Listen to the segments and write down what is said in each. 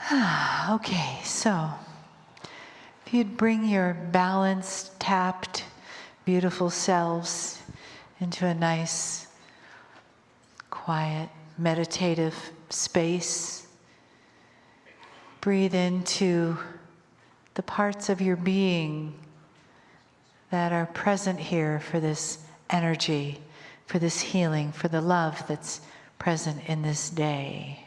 Okay, so if you'd bring your balanced, tapped, beautiful selves into a nice, quiet, meditative space. Breathe into the parts of your being that are present here for this energy, for this healing, for the love that's present in this day.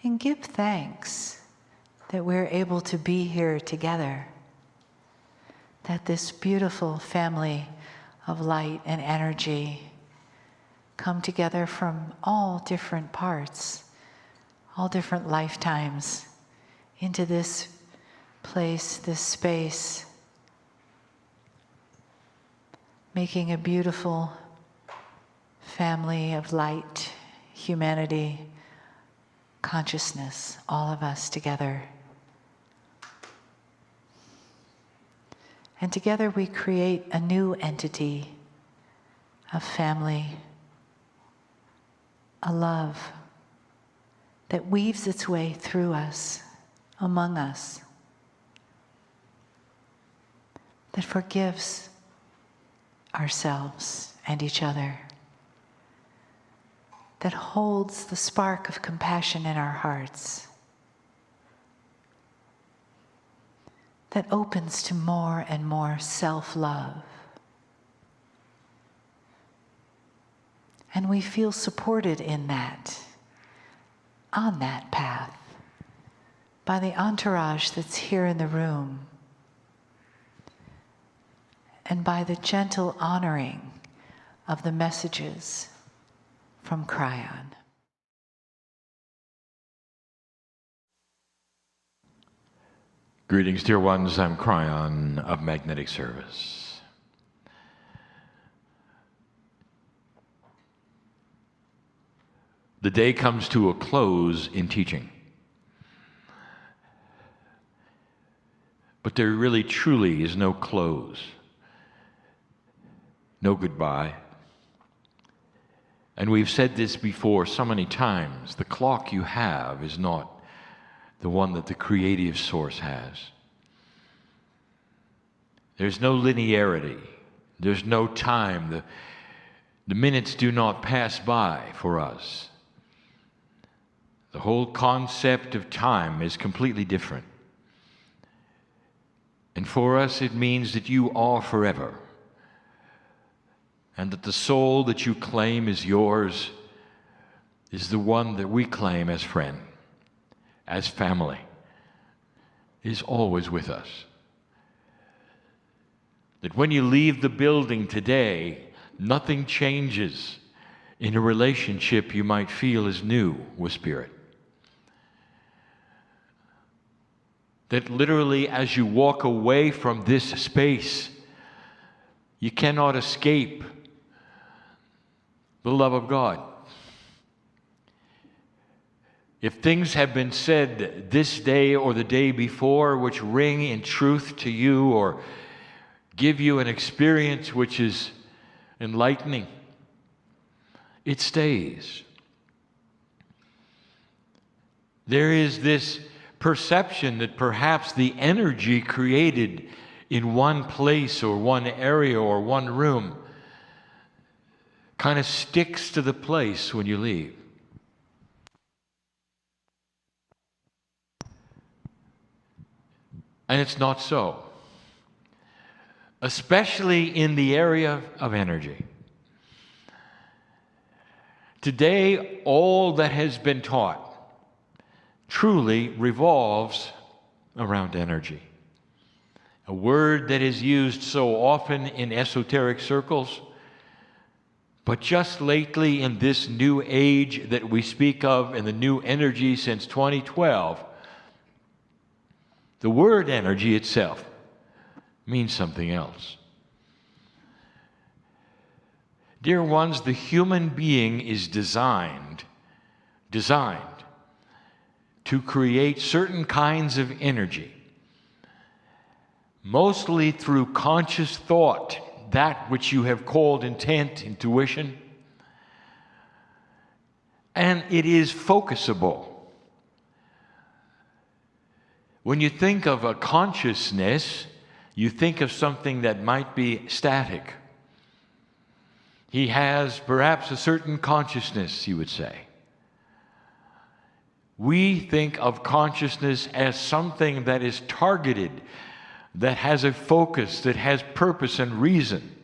And give thanks that we're able to be here together, that this beautiful family of light and energy come together from all different parts, all different lifetimes, into this place, this space, making a beautiful family of light, humanity, consciousness, all of us together. And together we create a new entity, a family, a love that weaves its way through us, among us, that forgives ourselves and each other, that holds the spark of compassion in our hearts, that opens to more and more self-love. And we feel supported in that, on that path, by the entourage that's here in the room, and by the gentle honoring of the messages from Kryon. Greetings, dear ones. I'm Kryon of Magnetic Service. The day comes to a close in teaching. But there really truly is no close, no goodbye. And we've said this before so many times, the clock you have is not the one that the creative source has. There's no linearity. There's no time. The minutes do not pass by for us. The whole concept of time is completely different. And for us, it means that you are forever. And that the soul that you claim is yours is the one that we claim as friend, as family, is always with us. That when you leave the building today, nothing changes in a relationship you might feel is new with Spirit. That literally as you walk away from this space, you cannot escape the love of God. If things have been said this day or the day before which ring in truth to you or give you an experience which is enlightening, it stays. There is this perception that perhaps the energy created in one place or one area or one room kind of sticks to the place when you leave. And it's not so, especially in the area of energy. Today, all that has been taught truly revolves around energy. A word that is used so often in esoteric circles, but just lately in this new age that we speak of in the new energy since 2012, the word energy itself means something else. Dear ones, the human being is designed to create certain kinds of energy, mostly through conscious thought, that which you have called intent, intuition, and it is focusable. When you think of a consciousness, you think of something that might be static. He has perhaps a certain consciousness, you would say. We think of consciousness as something that is targeted, that has a focus, that has purpose and reason.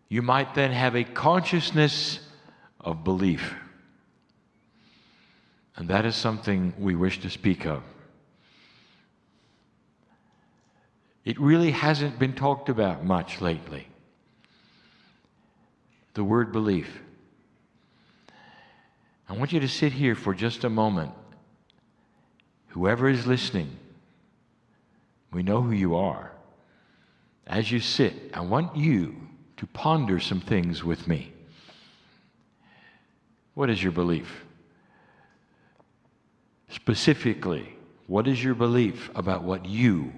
You might then have a consciousness of belief. And that is something we wish to speak of. It really hasn't been talked about much lately. The word belief. I want you to sit here for just a moment. Whoever is listening, we know who you are. As you sit, I want you to ponder some things with me. What is your belief? Specifically, what is your belief about what you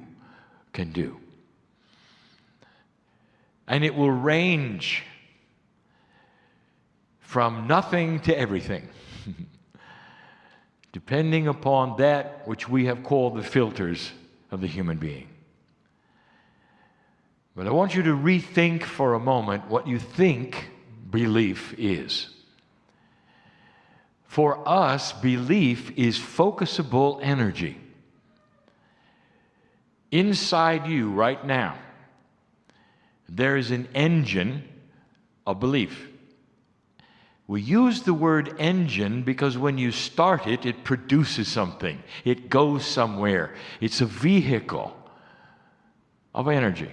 can do? And it will range from nothing to everything, depending upon that which we have called the filters of the human being. But I want you to rethink for a moment what you think belief is. For us, belief is focusable energy. Inside you right now, there is an engine of belief. We use the word engine because when you start it, it produces something. It goes somewhere. It's a vehicle of energy.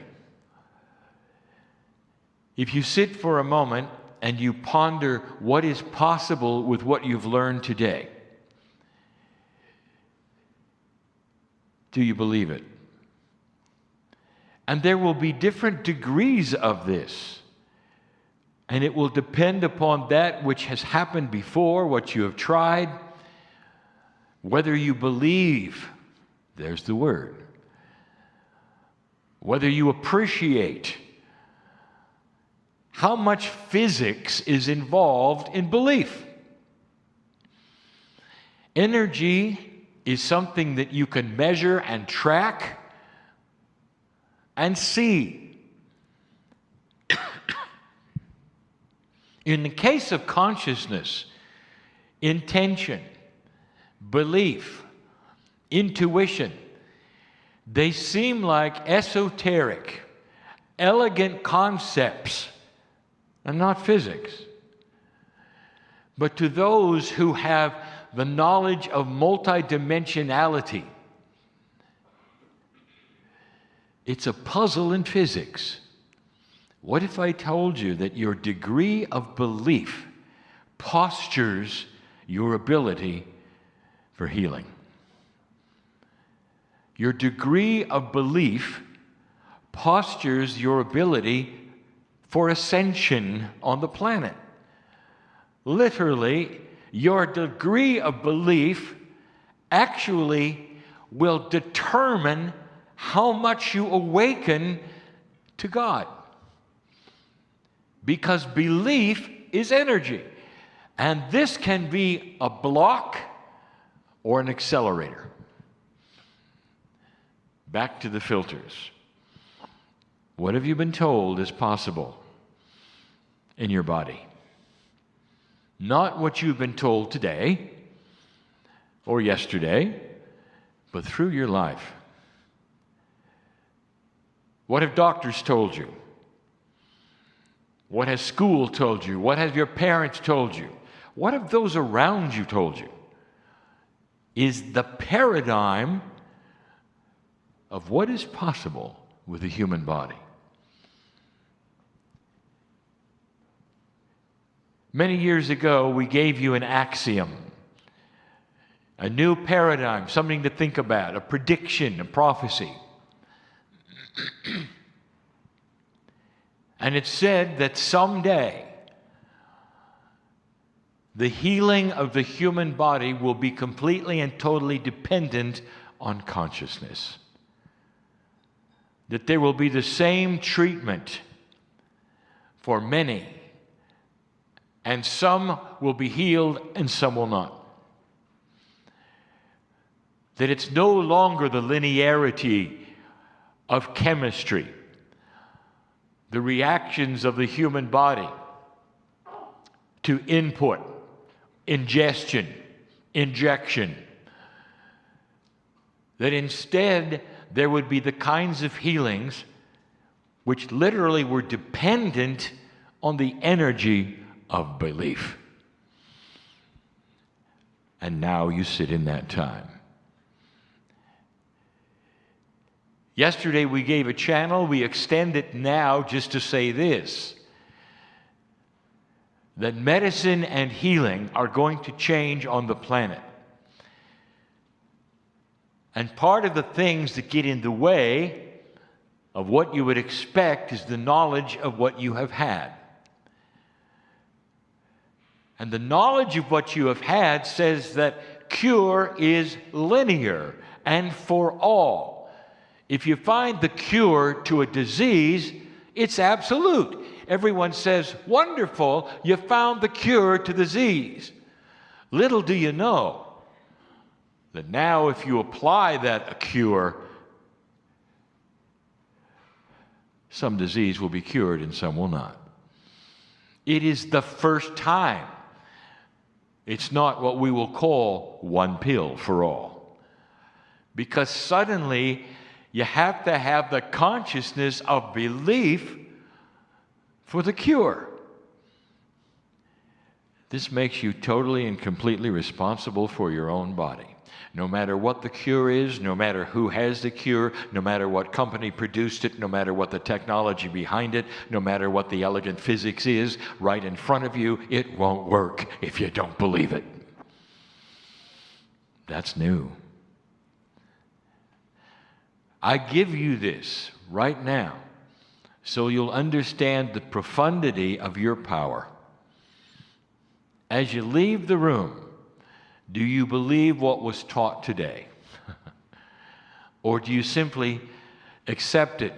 If you sit for a moment and you ponder what is possible with what you've learned today, do you believe it? And there will be different degrees of this. And it will depend upon that which has happened before, what you have tried, whether you believe, there's the word, whether you appreciate how much physics is involved in belief. Energy is something that you can measure and track and see. In the case of consciousness, intention, belief, intuition, they seem like esoteric, elegant concepts and not physics. But to those who have the knowledge of multidimensionality, it's a puzzle in physics. What if I told you that your degree of belief postures your ability for healing? Your degree of belief postures your ability for ascension on the planet. Literally, your degree of belief actually will determine how much you awaken to God. Because belief is energy. And this can be a block or an accelerator. Back to the filters. What have you been told is possible in your body? Not what you've been told today or yesterday, but through your life. What have doctors told you? What has school told you? What have your parents told you? What have those around you told you? Is the paradigm of what is possible with the human body. Many years ago, we gave you an axiom, a new paradigm, something to think about, a prediction, a prophecy. And it said that someday the healing of the human body will be completely and totally dependent on consciousness. That there will be the same treatment for many and some will be healed and some will not. That it's no longer the linearity of chemistry, the reactions of the human body to input, ingestion, injection. That instead there would be the kinds of healings which literally were dependent on the energy of belief. And now you sit in that time. Yesterday we gave a channel, we extend it now just to say this, that medicine and healing are going to change on the planet. And part of the things that get in the way of what you would expect is the knowledge of what you have had. And the knowledge of what you have had says that cure is linear and for all. If you find the cure to a disease, it's absolute. Everyone says, wonderful, you found the cure to the disease. Little do you know that now if you apply that cure, some disease will be cured and some will not. It is the first time. It's not what we will call one pill for all. Because suddenly you have to have the consciousness of belief for the cure. This makes you totally and completely responsible for your own body. No matter what the cure is, no matter who has the cure, no matter what company produced it, no matter what the technology behind it, no matter what the elegant physics is right in front of you, it won't work if you don't believe it. That's new. I give you this right now so you'll understand the profundity of your power. As you leave the room, do you believe what was taught today? Or do you simply accept it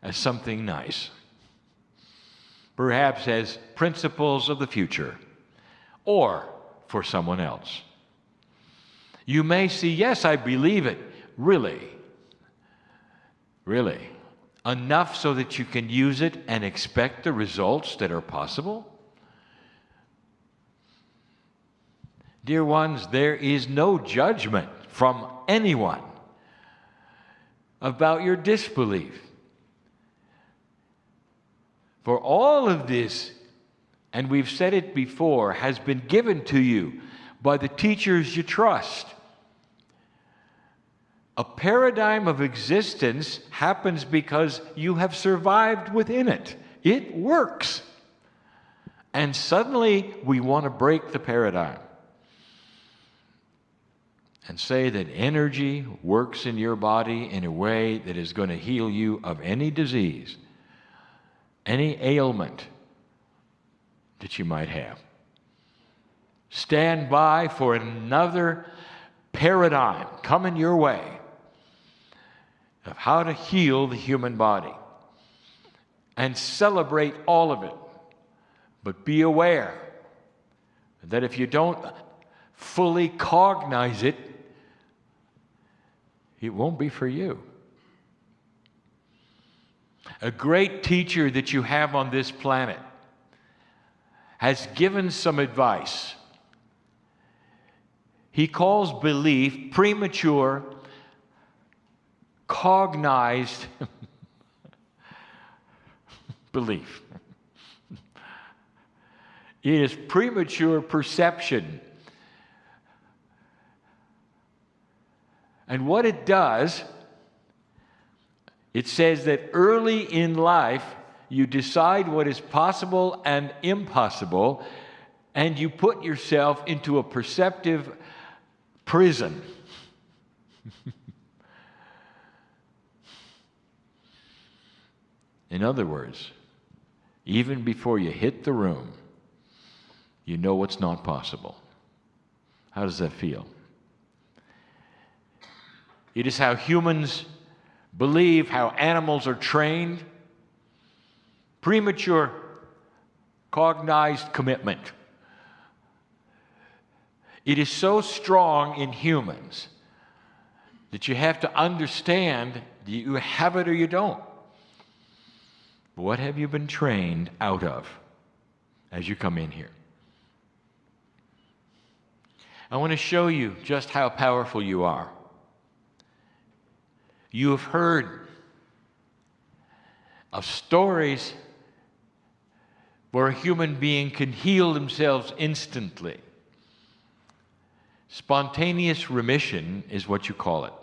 as something nice? Perhaps as principles of the future, or for someone else. You may see, yes, I believe it. Really? Really? Enough so that you can use it and expect the results that are possible? Dear ones, there is no judgment from anyone about your disbelief. For all of this, and we've said it before, has been given to you by the teachers you trust. A paradigm of existence happens because you have survived within it. It works. And suddenly we want to break the paradigm and say that energy works in your body in a way that is going to heal you of any disease, any ailment that you might have. Stand by for another paradigm coming your way of how to heal the human body and celebrate all of it. But be aware that if you don't fully cognize it, it won't be for you. A great teacher that you have on this planet has given some advice. He calls belief premature, cognized belief. It is premature perception. And what it does, it says that early in life, you decide what is possible and impossible, and you put yourself into a perceptive prison. In other words, even before you hit the room, you know what's not possible. How does that feel? It is how humans believe, how animals are trained. Premature cognized commitment. It is so strong in humans that you have to understand you have it or you don't. What have you been trained out of as you come in here? I want to show you just how powerful you are. You have heard of stories where a human being can heal themselves instantly. Spontaneous remission is what you call it.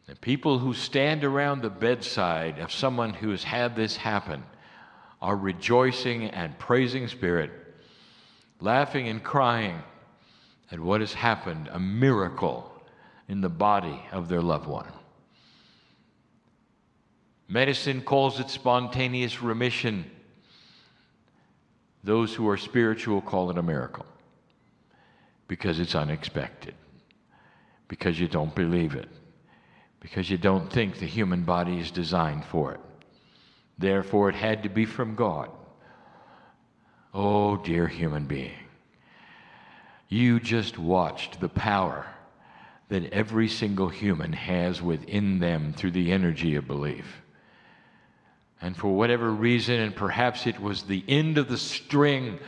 The people who stand around the bedside of someone who has had this happen are rejoicing and praising Spirit, laughing and crying at what has happened, a miracle in the body of their loved one. Medicine calls it spontaneous remission. Those who are spiritual call it a miracle because it's unexpected, because you don't believe it, because you don't think the human body is designed for it. Therefore, it had to be from God. Oh, dear human being, you just watched the power that every single human has within them through the energy of belief. And for whatever reason, and perhaps it was the end of the string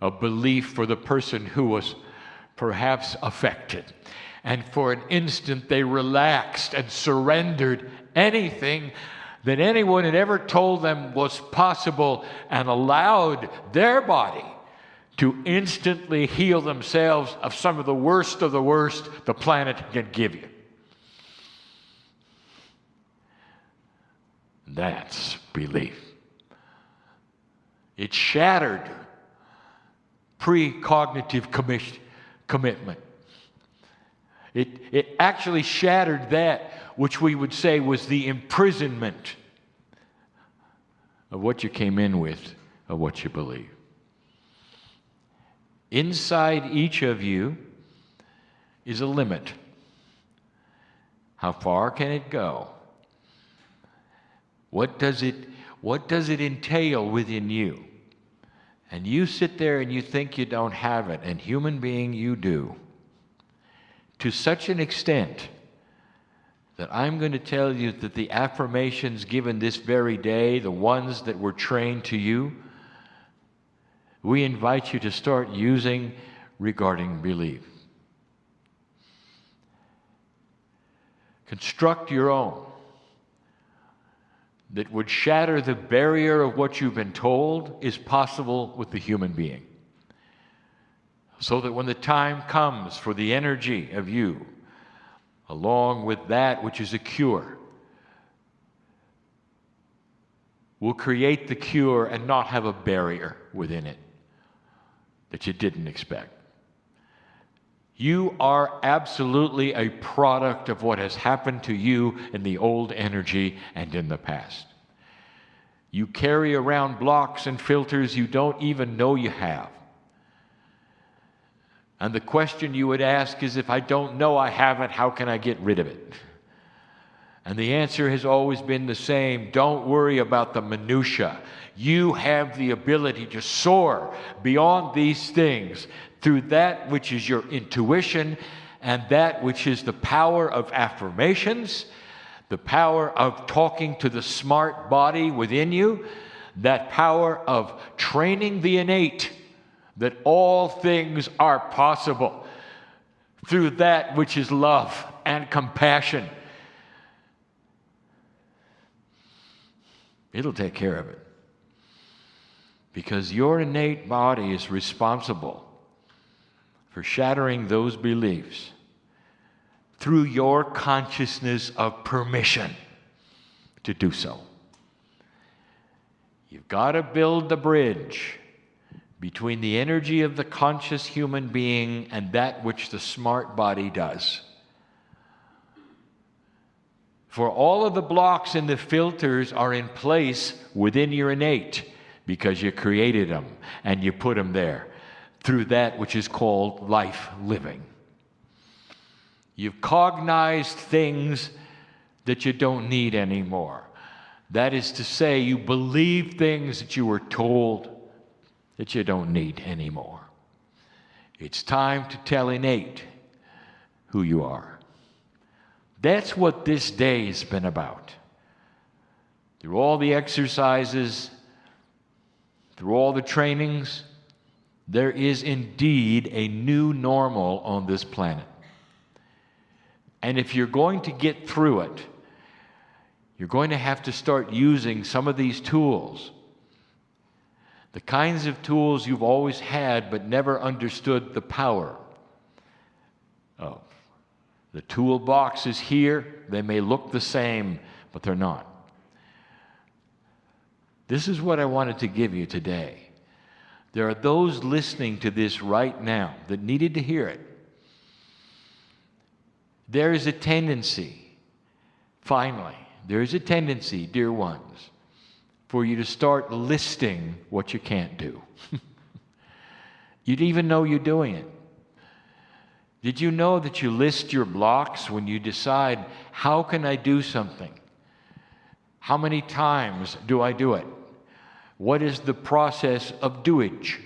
of belief for the person who was perhaps affected. And for an instant, they relaxed and surrendered anything that anyone had ever told them was possible and allowed their body to instantly heal themselves of some of the worst the planet can give you. That's belief. It shattered precognitive commitment. It actually shattered that which we would say was the imprisonment of what you came in with, of what you believe. Inside each of you is a limit. How far can it go? What does it entail within you? And you sit there and you think you don't have it, and human being, you do. To such an extent that I'm going to tell you that the affirmations given this very day, the ones that were trained to you, we invite you to start using regarding belief. Construct your own that would shatter the barrier of what you've been told is possible with the human being. So that when the time comes for the energy of you, along with that which is a cure, will create the cure and not have a barrier within it that you didn't expect. You are absolutely a product of what has happened to you in the old energy and in the past. You carry around blocks and filters you don't even know you have. And the question you would ask is, if I don't know I have it, how can I get rid of it? And the answer has always been the same. Don't worry about the minutia. You have the ability to soar beyond these things through that which is your intuition and that which is the power of affirmations, the power of talking to the smart body within you, that power of training the innate, that all things are possible through that which is love and compassion. It'll take care of it. Because your innate body is responsible for shattering those beliefs through your consciousness of permission to do so. You've got to build the bridge between the energy of the conscious human being and that which the smart body does. For all of the blocks and the filters are in place within your innate because you created them and you put them there through that which is called life living. You've cognized things that you don't need anymore. That is to say, you believe things that you were told that you don't need anymore. It's time to tell innate who you are. That's what this day has been about. Through all the exercises, through all the trainings, there is indeed a new normal on this planet. And if you're going to get through it, you're going to have to start using some of these tools. The kinds of tools you've always had but never understood the power of. The toolbox is here. They may look the same, but they're not. This is what I wanted to give you today. There are those listening to this right now that needed to hear it. There is a tendency, finally, there is a tendency, dear ones, for you to start listing what you can't do. You'd even know you're doing it. Did you know that you list your blocks when you decide, how can I do something? How many times do I do it? What is the process of doage?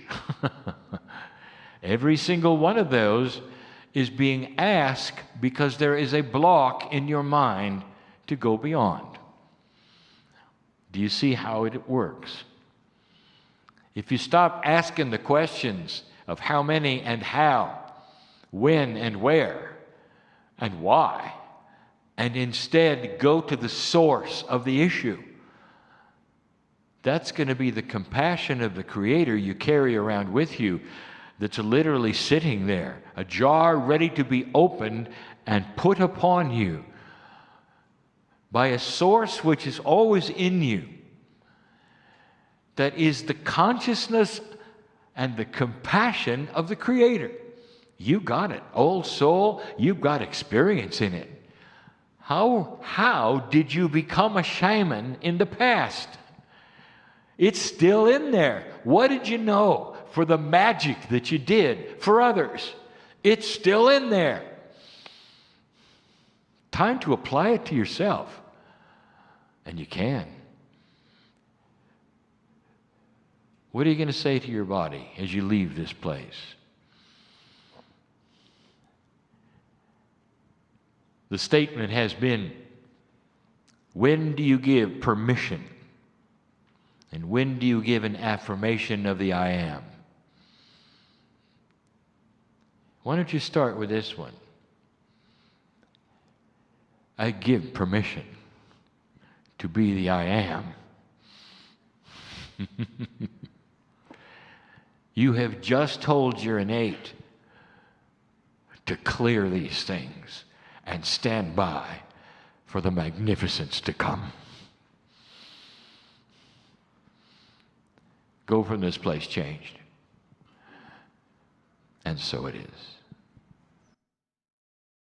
Every single one of those is being asked because there is a block in your mind to go beyond. Do you see how it works? If you stop asking the questions of how many and how, when and where, and why, and instead go to the source of the issue, that's going to be the compassion of the Creator you carry around with you, that's literally sitting there, a jar ready to be opened and put upon you by a source which is always in you, that is the consciousness and the compassion of the Creator. You got it. Old soul, you've got experience in it. How did you become a shaman in the past? It's still in there. What did you know for the magic that you did for others? It's still in there. Time to apply it to yourself. And you can. What are you going to say to your body as you leave this place? The statement has been, when do you give permission? And when do you give an affirmation of the I am? Why don't you start with this one? I give permission to be the I am. You have just told your innate to clear these things and stand by for the magnificence to come. Go from this place changed. And so it is.